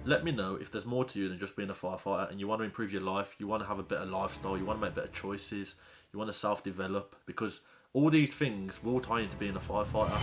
Let me know if there's more to you than just being a firefighter and you want to improve your life, you want to have a better lifestyle, you want to make better choices, you want to self-develop, because all these things will tie into being a firefighter.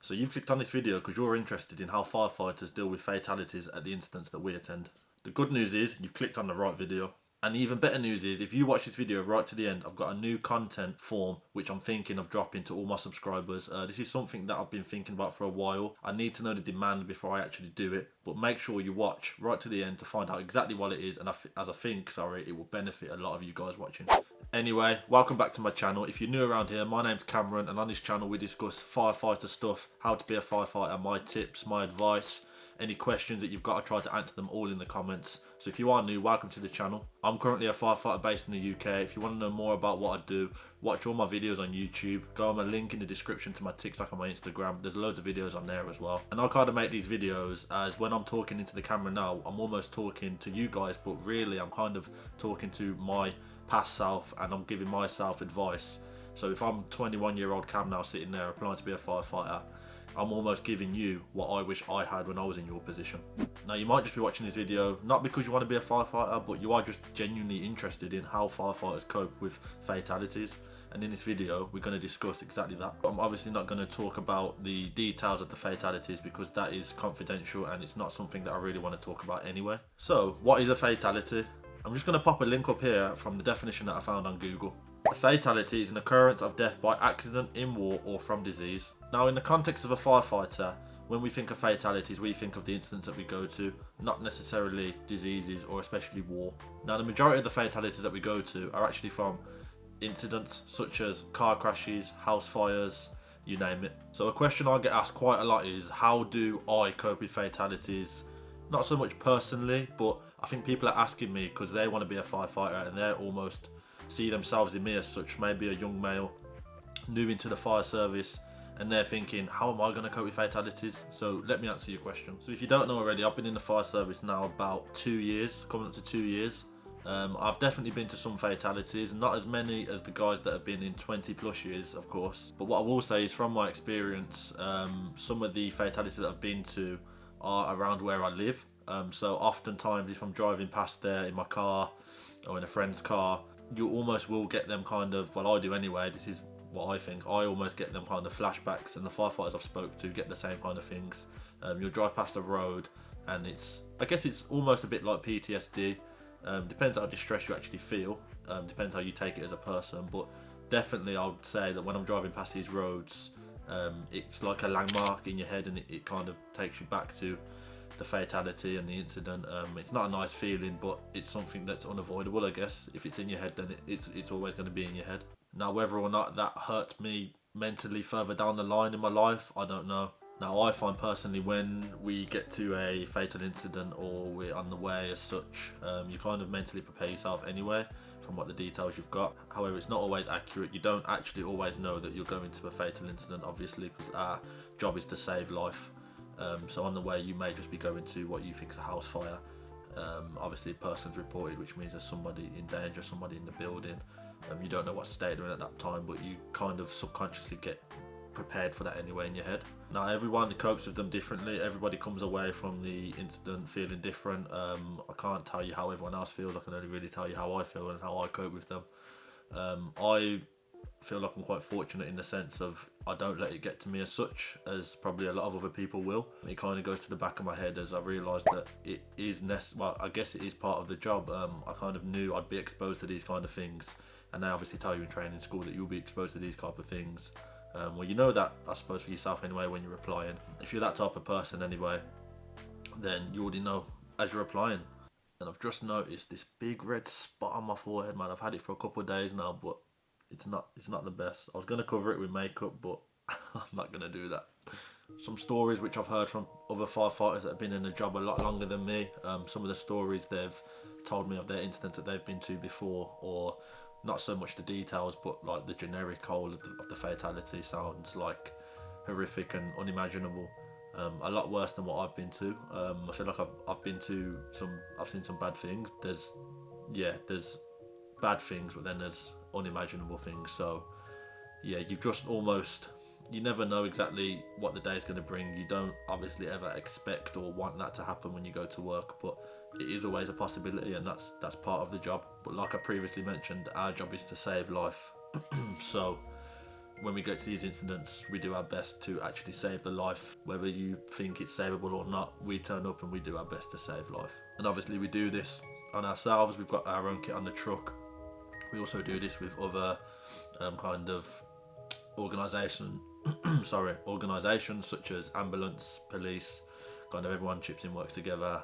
So you've clicked on this video because you're interested in how firefighters deal with fatalities at the incidents that we attend. The good news is you've clicked on the right video. And the even better news is, if you watch this video right to the end, I've got a new content form which I'm thinking of dropping to all my subscribers. This is something that I've been thinking about for a while. I need to know the demand before I actually do it. But make sure you watch right to the end to find out exactly what it is. And as I think, it will benefit a lot of you guys watching. Anyway, welcome back to my channel. If you're new around here, my name's Cameron, and on this channel we discuss firefighter stuff, how to be a firefighter, my tips, my advice. Any questions that you've got, I try to answer them all in the comments. So if you are new, welcome to the channel. I'm currently a firefighter based in the UK. If you want to know more about what I do, watch all my videos on YouTube. Go on my link in the description to my TikTok and my Instagram. There's loads of videos on there as well. And I kind of make these videos as when I'm talking into the camera now, I'm almost talking to you guys, but really I'm kind of talking to my past self and I'm giving myself advice. So if I'm 21-year-old Cam now sitting there applying to be a firefighter, I'm almost giving you what I wish I had when I was in your position. Now you might just be watching this video not because you want to be a firefighter, but you are just genuinely interested in how firefighters cope with fatalities. And in this video we're going to discuss exactly that. I'm obviously not going to talk about the details of the fatalities because that is confidential and it's not something that I really want to talk about anyway. So what is a fatality? I'm just going to pop a link up here from the definition that I found on Google. A fatality is an occurrence of death by accident in war or from disease. Now in the context of a firefighter, when we think of fatalities, we think of the incidents that we go to, not necessarily diseases or especially war. Now the majority of the fatalities that we go to are actually from incidents such as car crashes, house fires, you name it. So a question I get asked quite a lot is, how do I cope with fatalities? Not so much personally, but I think people are asking me because they want to be a firefighter and they're almost see themselves in me as such, maybe a young male new into the fire service, and they're thinking, how am I going to cope with fatalities? So let me answer your question. So if you don't know already, I've been in the fire service now about 2 years, coming up to 2 years. I've definitely been to some fatalities, not as many as the guys that have been in 20 plus years, of course. But what I will say is, from my experience, some of the fatalities that I've been to are around where I live. So oftentimes if I'm driving past there in my car or in a friend's car, you almost will get them kind of, well I do anyway, this is what I think, I almost get them kind of flashbacks, and the firefighters I've spoke to get the same kind of things. You'll drive past a road and I guess it's almost a bit like PTSD. Depends how distressed you actually feel, depends how you take it as a person, but definitely I would say that when I'm driving past these roads, it's like a landmark in your head, and it kind of takes you back to the fatality and the incident. It's not a nice feeling, but it's something that's unavoidable, I guess. If it's in your head, then it's always going to be in your head. Now whether or not that hurt me mentally further down the line in my life, I don't know. Now I find personally, when we get to a fatal incident or we're on the way as such, you kind of mentally prepare yourself anyway from what the details you've got. However, it's not always accurate. You don't actually always know that you're going to a fatal incident, obviously, because our job is to save life. So on the way you may just be going to what you think is a house fire. Obviously a person's reported, which means there's somebody in danger, somebody in the building. You don't know what state they're in at that time, but you kind of subconsciously get prepared for that anyway in your head. Now everyone copes with them differently. Everybody comes away from the incident feeling different. I can't tell you how everyone else feels. I can only really tell you how I feel and how I cope with them. I feel like I'm quite fortunate in the sense of I don't let it get to me as such as probably a lot of other people will. It kind of goes to the back of my head as I realised that it is well, I guess it is part of the job. I kind of knew I'd be exposed to these kind of things, and they obviously tell you in training school that you'll be exposed to these type of things. Well, you know that, I suppose, for yourself anyway when you're applying. If you're that type of person anyway, then you already know as you're applying. And I've just noticed this big red spot on my forehead, man. I've had it for a couple of days now, but it's not the best. I was going to cover it with makeup, but I'm not going to do that. Some stories which I've heard from other firefighters that have been in the job a lot longer than me. Some of the stories they've told me of their incidents that they've been to before, or not so much the details, but like the generic whole of the fatality sounds like horrific and unimaginable. A lot worse than what I've been to. I feel like I've seen some bad things. There's bad things, but then there's unimaginable things. So yeah, you've just almost you never know exactly what the day is going to bring. You don't obviously ever expect or want that to happen when you go to work, but it is always a possibility, and that's part of the job. But like I previously mentioned, our job is to save life. So when we get to these incidents, we do our best to actually save the life. Whether you think it's savable or not, we turn up and we do our best to save life. And obviously we do this on ourselves. We've got our own kit on the truck. We also do this with other kind of organisations such as ambulance, police. Kind of everyone chips in, works together,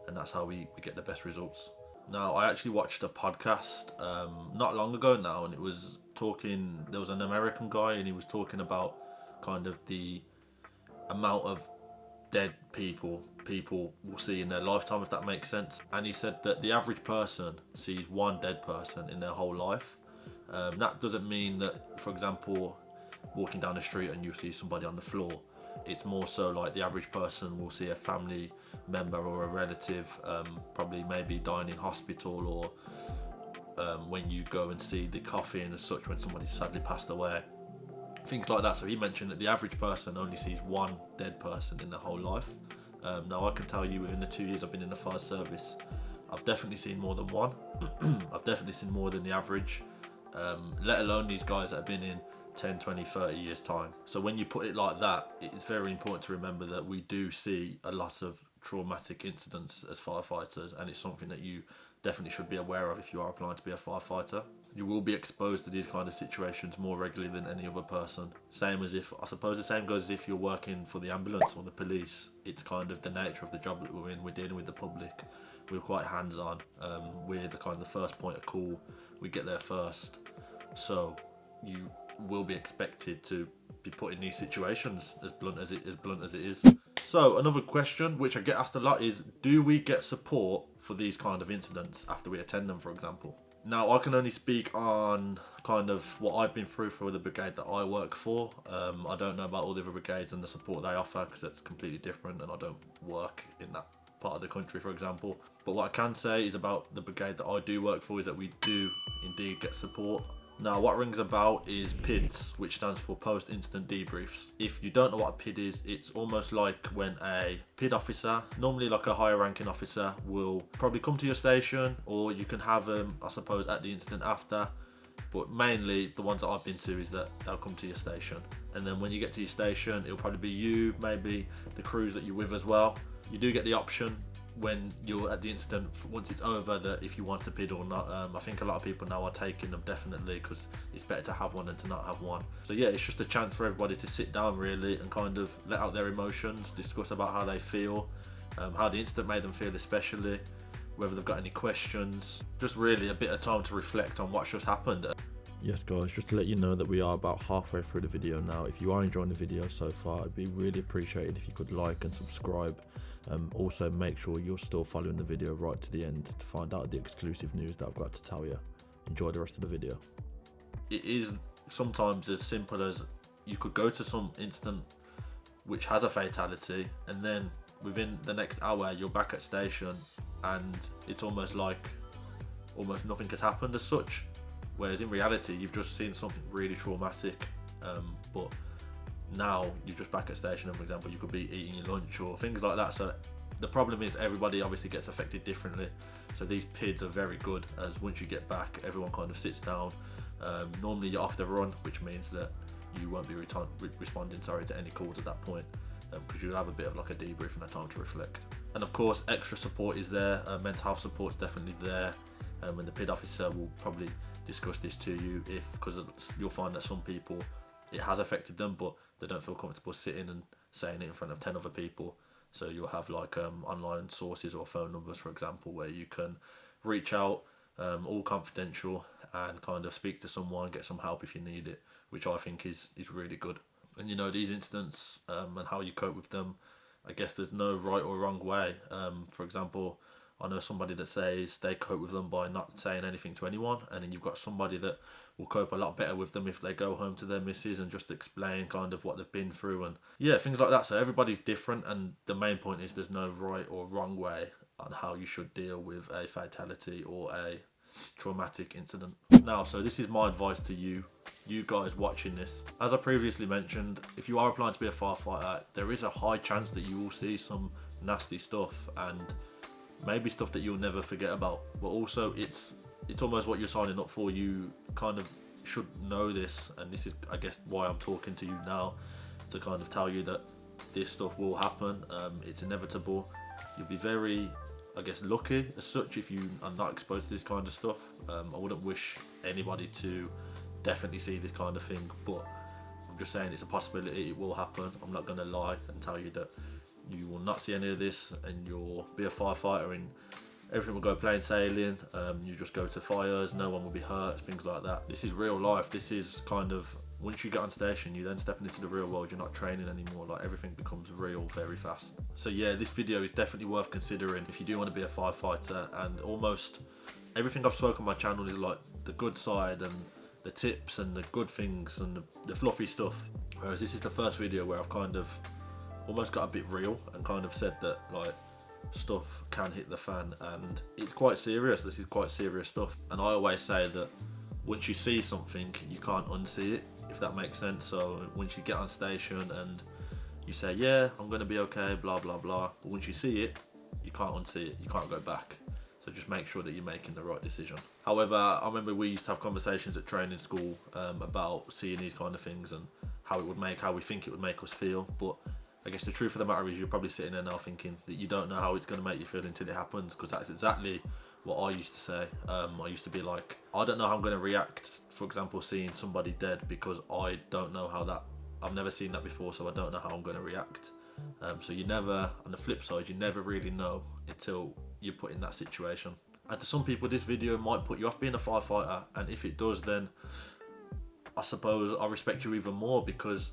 and that's how we get the best results. Now, I actually watched a podcast not long ago now, and it was talking, there was an American guy, and he was talking about kind of the amount of dead people will see in their lifetime, if that makes sense. And he said that the average person sees one dead person in their whole life. That doesn't mean that, for example, walking down the street and you see somebody on the floor. It's more so like the average person will see a family member or a relative, probably maybe dying in hospital, or when you go and see the coffin as such when somebody sadly passed away, things like that. So he mentioned that the average person only sees one dead person in their whole life. Now I can tell you, within the 2 years I've been in the fire service, I've definitely seen more than one. I've definitely seen more than the average, let alone these guys that have been in 10, 20, 30 years time. So when you put it like that, it's very important to remember that we do see a lot of traumatic incidents as firefighters, and it's something that you definitely should be aware of if you are applying to be a firefighter. You will be exposed to these kind of situations more regularly than any other person. Same as if, I suppose the same goes as if you're working for the ambulance or the police. It's kind of the nature of the job that we're in. We're dealing with the public. We're quite hands-on. We're the kind of the first point of call. We get there first. So you will be expected to be put in these situations, as blunt as it is. So another question which I get asked a lot is, do we get support for these kind of incidents after we attend them, for example? Now, I can only speak on kind of what I've been through for the brigade that I work for. I don't know about all the other brigades and the support they offer, because that's completely different, and I don't work in that part of the country, for example. But what I can say is about the brigade that I do work for is that we do indeed get support. Now, what rings a bell is PIDs, which stands for Post-Incident Debriefs. If you don't know what a PID is, it's almost like when a PID officer, normally like a higher ranking officer, will probably come to your station, or you can have them, I suppose, at the incident after. But mainly, the ones that I've been to is that they'll come to your station. And then when you get to your station, it'll probably be you, maybe the crews that you're with as well. You do get the option when you're at the incident, once it's over, that if you want a PID or not. I think a lot of people now are taking them, definitely, because it's better to have one than to not have one. So yeah, it's just a chance for everybody to sit down really and kind of let out their emotions, discuss about how they feel, how the incident made them feel especially, whether they've got any questions, just really a bit of time to reflect on what's just happened. Yes guys, just to let you know that we are about halfway through the video now. If you are enjoying the video so far, it'd be really appreciated if you could like and subscribe. Also make sure you're still following the video right to the end to find out the exclusive news that I've got to tell you. Enjoy the rest of the video. It is sometimes as simple as you could go to some incident which has a fatality, and then within the next hour you're back at station and it's almost like almost nothing has happened as such. Whereas in reality, you've just seen something really traumatic, but now you're just back at station, and for example, you could be eating your lunch or things like that. So the problem is everybody obviously gets affected differently. So these PIDs are very good, as once you get back, everyone kind of sits down. Normally you're off the run, which means that you won't be responding to any calls at that point, because you'll have a bit of like a debrief and a time to reflect. And of course, extra support is there. Mental health support is definitely there. And the PID officer will probably discuss this to you, because you'll find that some people, it has affected them, but they don't feel comfortable sitting and saying it in front of 10 other people. So you'll have like online sources or phone numbers, for example, where you can reach out, all confidential, and kind of speak to someone, get some help if you need it, which I think is really good. And you know, these incidents and how you cope with them, I guess there's no right or wrong way. For example, I know somebody that says they cope with them by not saying anything to anyone, and then you've got somebody that will cope a lot better with them if they go home to their missus and just explain kind of what they've been through, and yeah, things like that. So everybody's different, and the main point is there's no right or wrong way on how you should deal with a fatality or a traumatic incident. Now, so this is my advice to you guys watching this. As I previously mentioned, if you are applying to be a firefighter, there is a high chance that you will see some nasty stuff and maybe stuff that you'll never forget about. But also, it's almost what you're signing up for. You kind of should know this, and this is, I guess, why I'm talking to you now, to kind of tell you that this stuff will happen. It's inevitable. You'll be very, I guess, lucky as such if you are not exposed to this kind of stuff. I wouldn't wish anybody to definitely see this kind of thing, but I'm just saying it's a possibility. It will happen. I'm not going to lie and tell you that you will not see any of this and you'll be a firefighter and everything will go plain sailing. You just go to fires, no one will be hurt, things like that. This is real life. This is kind of, once you get on station, you then stepping into the real world. You're not training anymore. Like, everything becomes real very fast. So yeah, this video is definitely worth considering if you do want to be a firefighter. And almost everything I've spoken on my channel is like the good side and the tips and the good things and the fluffy stuff. Whereas this is the first video where I've kind of almost got a bit real and kind of said that, like, stuff can hit the fan and it's quite serious. This is quite serious stuff, and I always say that once you see something, you can't unsee it, if that makes sense. So once you get on station and you say, yeah, I'm gonna be okay, blah blah blah, but once you see it, you can't unsee it, you can't go back. So just make sure that you're making the right decision. However, I remember we used to have conversations at training school about seeing these kind of things and how we think it would make us feel. But I guess the truth of the matter is you're probably sitting there now thinking that you don't know how it's going to make you feel until it happens, because that's exactly what I used to say. I used to be like, I don't know how I'm going to react, for example, seeing somebody dead, because I don't know how that, I've never seen that before, so I don't know how I'm going to react. So you never, on the flip side, you never really know until you're put in that situation. And to some people, this video might put you off being a firefighter, and if it does, then I suppose I respect you even more, because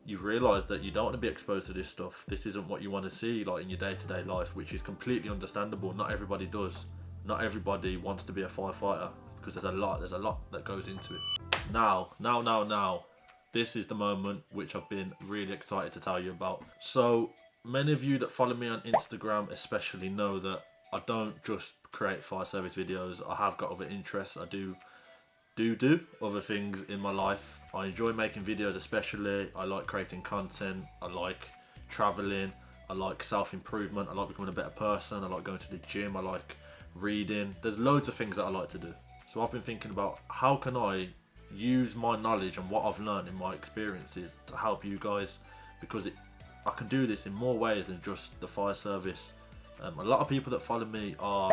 you've realised that you don't want to be exposed to this stuff. This isn't what you want to see, like, in your day-to-day life, which is completely understandable. Not everybody does. Not everybody wants to be a firefighter, because there's a lot that goes into it. Now, this is the moment which I've been really excited to tell you about. So many of you that follow me on Instagram especially know that I don't just create fire service videos. I have got other interests. I do other things in my life. I enjoy making videos, especially. I like creating content. I like traveling. I like self-improvement. I like becoming a better person. I like going to the gym. I like reading. There's loads of things that I like to do. So I've been thinking about how can I use my knowledge and what I've learned in my experiences to help you guys, because I can do this in more ways than just the fire service. A lot of people that follow me are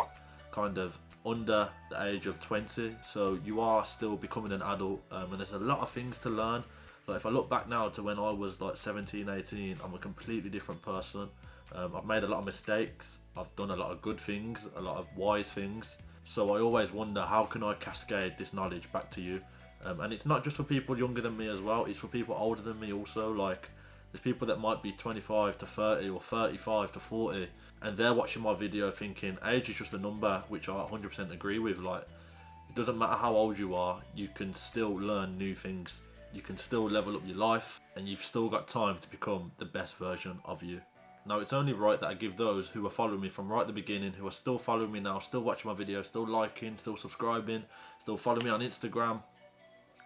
kind of under the age of 20, so you are still becoming an adult, and there's a lot of things to learn. Like, if I look back now to when I was like 17, 18, I'm a completely different person. I've made a lot of mistakes, I've done a lot of good things, a lot of wise things, so I always wonder how can I cascade this knowledge back to you. And it's not just for people younger than me as well, it's for people older than me also. Like, there's people that might be 25 to 30 or 35 to 40, and they're watching my video thinking age is just a number, which I 100% agree with. Like, it doesn't matter how old you are, you can still learn new things, you can still level up your life, and you've still got time to become the best version of you. Now, it's only right that I give those who are following me from right at the beginning, who are still following me now, still watching my videos, still liking, still subscribing, still following me on Instagram,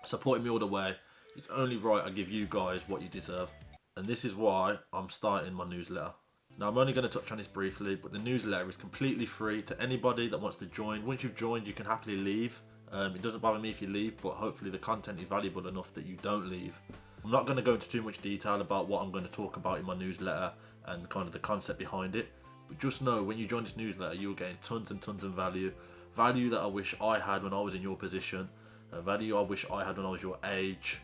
supporting me all the way, it's only right I give you guys what you deserve. And this is why I'm starting my newsletter. Now, I'm only going to touch on this briefly, but the newsletter is completely free to anybody that wants to join. Once you've joined, you can happily leave. It doesn't bother me if you leave, but hopefully the content is valuable enough that you don't leave. I'm not going to go into too much detail about what I'm going to talk about in my newsletter and kind of the concept behind it, but just know when you join this newsletter, you'll gain tons and tons of value that I wish I had when I was in your position, value I wish I had when I was your age.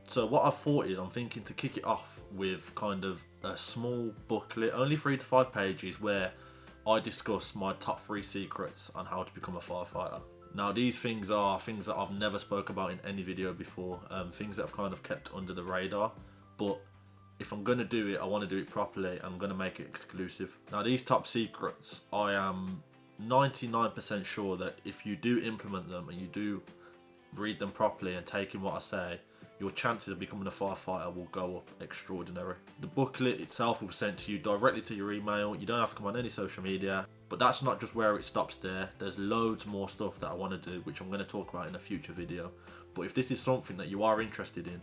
So what I've thought is, I'm thinking to kick it off with kind of a small booklet, only 3 to 5 pages, where I discuss my top 3 secrets on how to become a firefighter. Now, these things are things that I've never spoke about in any video before, things that I've kind of kept under the radar, but if I'm going to do it, I want to do it properly, and I'm going to make it exclusive. Now, these top secrets, I am 99% sure that if you do implement them and you do read them properly and take in what I say, your chances of becoming a firefighter will go up extraordinary. The booklet itself will be sent to you directly to your email. You don't have to come on any social media. But that's not just where it stops there. There's loads more stuff that I want to do, which I'm going to talk about in a future video. But if this is something that you are interested in,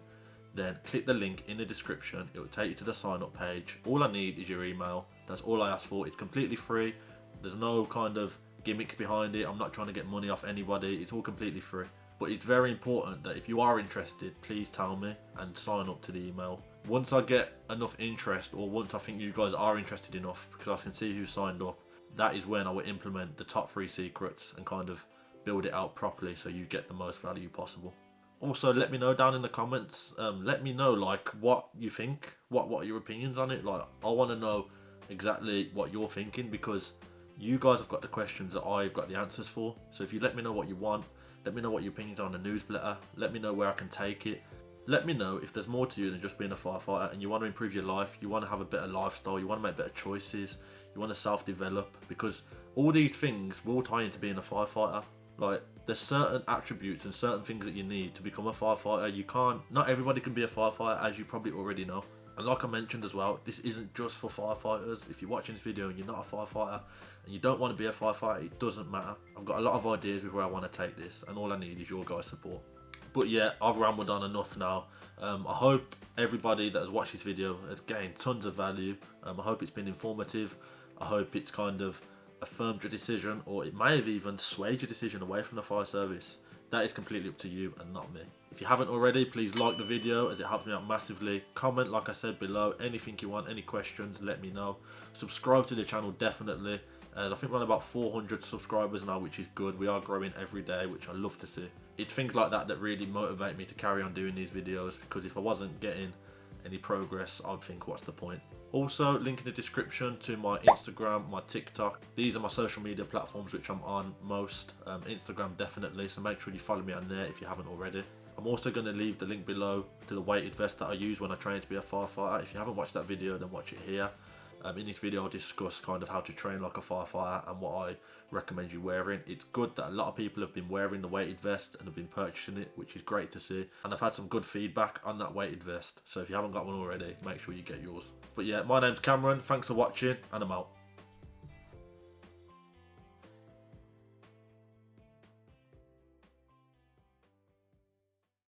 then click the link in the description. It will take you to the sign up page. All I need is your email. That's all I ask for. It's completely free. There's no kind of gimmicks behind it. I'm not trying to get money off anybody. It's all completely free. But it's very important that if you are interested, please tell me and sign up to the email. Once I get enough interest, or once I think you guys are interested enough, because I can see who signed up, that is when I will implement the top 3 secrets and kind of build it out properly so you get the most value possible. Also, let me know down in the comments. Let me know like what you think, what are your opinions on it. Like, I want to know exactly what you're thinking, because you guys have got the questions that I've got the answers for. So if you let me know what you want, let me know what your opinions are on the newsletter, let me know where I can take it. Let me know if there's more to you than just being a firefighter and you want to improve your life, you want to have a better lifestyle, you want to make better choices, you want to self-develop, because all these things will tie into being a firefighter. Like, there's certain attributes and certain things that you need to become a firefighter. Not everybody can be a firefighter, as you probably already know. And like I mentioned as well, this isn't just for firefighters. If you're watching this video and you're not a firefighter and you don't want to be a firefighter, it doesn't matter. I've got a lot of ideas with where I want to take this, and all I need is your guys' support. But yeah, I've rambled on enough now. I hope everybody that has watched this video has gained tons of value. I hope it's been informative. I hope it's kind of affirmed your decision, or it may have even swayed your decision away from the fire service. That is completely up to you and not me. If you haven't already, please like the video, as it helps me out massively. Comment, like I said, below. Anything you want, any questions, let me know. Subscribe to the channel, definitely. As I think we're on about 400 subscribers now, which is good. We are growing every day, which I love to see. It's things like that that really motivate me to carry on doing these videos, because if I wasn't getting any progress, I'd think, what's the point? Also, link in the description to my Instagram, my TikTok. These are my social media platforms which I'm on most. Instagram definitely, so make sure you follow me on there if you haven't already. I'm also going to leave the link below to the weighted vest that I use when I train to be a firefighter. If you haven't watched that video, then watch it here. In this video, I'll discuss kind of how to train like a firefighter and what I recommend you wearing. It's good that a lot of people have been wearing the weighted vest and have been purchasing it, which is great to see. And I've had some good feedback on that weighted vest. So if you haven't got one already, make sure you get yours. But yeah, my name's Cameron. Thanks for watching, and I'm out.